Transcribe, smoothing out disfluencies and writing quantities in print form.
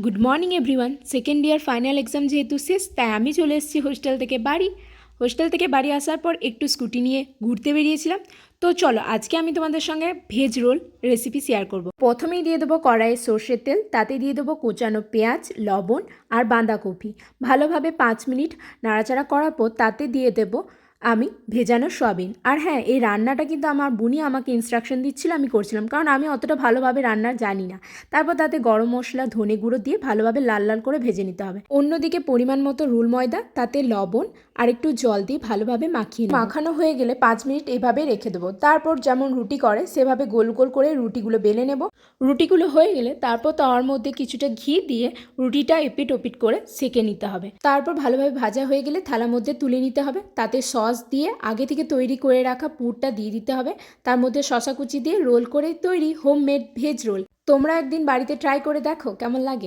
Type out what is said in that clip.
Good morning everyone. Second year final exam যেহেতু শেষ, তাই আমি চলে এসেছি হোস্টেল থেকে বাড়ি আসার পর একটু স্কুটি নিয়ে ঘুরতে বেরিয়েছিলাম। তো চলো আজকে আমি তোমাদের সঙ্গে ভেজ রোল রেসিপি শেয়ার করব। প্রথমেই দিয়ে দেবো কড়াইয়ে সর্ষের তেল, তাতে দিয়ে দেবো কোচানো পেঁয়াজ, লবণ আর বাঁধাকপি। ভালোভাবে 5 মিনিট নাড়াচাড়া করার পর তাতে দিয়ে দেবো আমি ভেজানো সয়াবিন। আর হ্যাঁ, এই রান্নাটা কিন্তু আমার বুনি আমাকে ইনস্ট্রাকশন দিচ্ছিল, আমি করছিলাম, কারণ আমি অতটা ভালোভাবে রান্না জানি না। তারপর তাতে গরম মশলা, ধনে গুঁড়ো দিয়ে ভালোভাবে লাল লাল করে ভেজে নিতে হবে। অন্যদিকে পরিমাণ মতো রুল ময়দা, তাতে লবণ আর একটু জল দিয়ে ভালোভাবে মাখিয়ে নেব। মাখানো হয়ে গেলে 5 মিনিট এভাবে রেখে দেবো। তারপর যেমন রুটি করে সেভাবে গোল গোল করে রুটিগুলো বেলে নেব। রুটিগুলো হয়ে গেলে তারপর তাওয়ার মধ্যে কিছুটা ঘি দিয়ে রুটিটা এপিট ওপিট করে সেঁকে নিতে হবে। তারপর ভালোভাবে ভাজা হয়ে গেলে থালার মধ্যে তুলে নিতে হবে। তাতে সস দিয়ে আগে থেকে তৈরি করে রাখা পুরটা দিয়ে দিতে হবে। তার মধ্যে শসা কুচি দিয়ে রোল করে তৈরি হোমমেড ভেজ রোল। তোমরা একদিন বাড়িতে ট্রাই করে দেখো কেমন লাগে।